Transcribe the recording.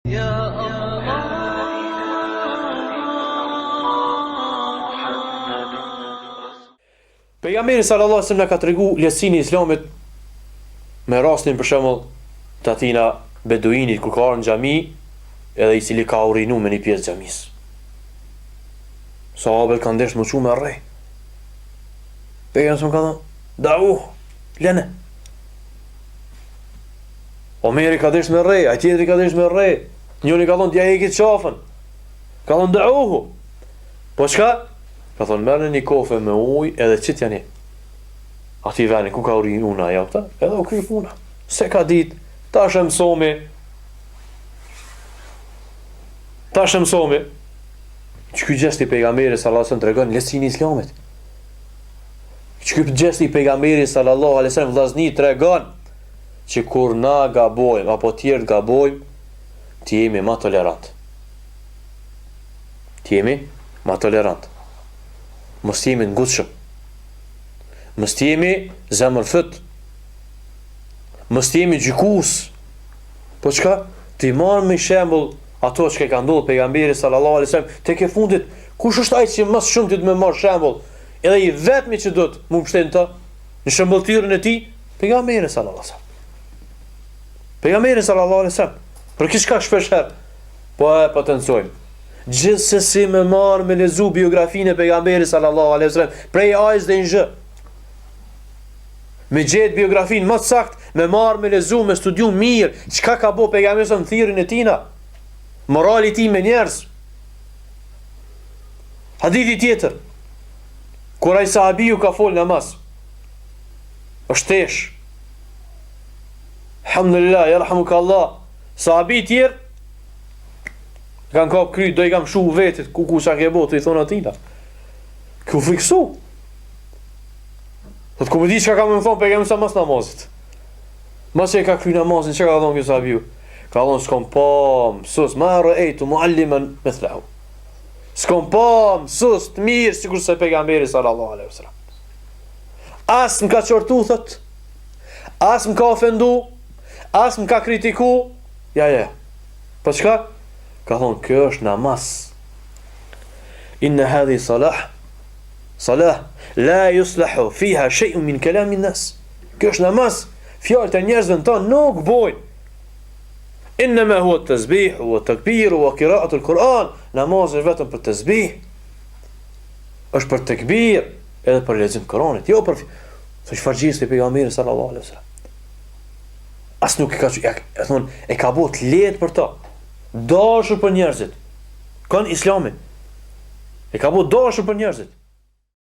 يا الله. Pejgamberi sallallahu alaihi wasallam na ka tregu lehtësinë e Islamit me rastin për shembull të atina beduinit kur ka ardhur në xhami edhe i cili ka urinu me një pjesë xhamisë. Sahabët kanë ndesh më shumë me rrej. Pejgamberi ka thënë, "Da'u, lene." Omeri ka ndesh me rrej, ai tjetri ka ndesh me rrej. Njëri ka thënë, "Ja e këtë qafën." Ka thënë, "Da'uhu." Po çka? Ka thonë, merrni një kofe me ujë edhe qit janë ati veni ku ka urinu na ja këta, edhe u kry puna. Se ka dit, tash e mësomi. Që ky gjesti pejgamberi sallallahu alaihi wasallam tregon lehtësinë e Islamit. Që ky gjesti pejgamberi sallallahu alaihi wasallam vllazni tregon që kur na gabojmë apo tjerë gabojmë, të jemi më tolerant. Mos jemi ngutshëm. Mos jemi zemërfyt. Mos jemi gjykues. Po çka? Ti marr me shembull ato që ka ndodhur pejgamberi sallallahu alaihi wasallam tek e fundit, kush është ai që më shumë ti të më marr shembull? Edhe i vetmi që do të më mbështetë të në shembulltirën e tij, pejgamberi sallallahu alaihi wasallam. Pejgamberi sallallahu alaihi wasallam. Për kish ka shpesh herë. Po e potencojmë. Gjithsesi me marr me lezu biografinë e pejgamberit sallallahu alaihi wasallam prej A-s deri në Z. Me gjetë biografinë më sakt, me marr me lezu, me studiu mirë çka ka bëu pejgamberi në thirrjen e tina. Morali i tij me njerëz. Hadithi tjetër. Kur ai sahabiu ka fol namaz. Është tesh. Alhamdulillah, yarhamukallah. Sahabi tjerë kanë kap kry, do i kam shu vetit, ku sa ke botë, i thonë atina. Ku fiksu? Thot, ku më di që ka më thonë, pejgamberi sa mas namazit. Mas e ka kry namazin, që ka thonë kjo sahabiu? Ka thonë, s'kom pa mësus, ma rëejtu, muallimen me thlahu. S'kom pa mësus të mirë, si kurse pejgamberi sallallahu alaihi wasallam. As më ka qortu, thot, as më ka ofendu, as më ka kritiku, ja. Po çka? Ka thonë, kjo është namaz. Inna hadhi salah, la yuslahu fiha shay'un min kalamin nas. Kjo është namaz, fjalët e njerëzve tonë nuk bojnë. Innama huwa at-tasbih wa at-takbir wa qira'atu al-Quran. Namaz është vetëm për tasbih. Është për takbir, edhe për lexim të Kuranit, jo për çfarë gjësi pejgamberi sallallahu alaihi wasallam. As nuk e ka bëu të lehtë për to. Dashur për njerëzit. Kanë Islami. E ka bëu dashur për njerëzit.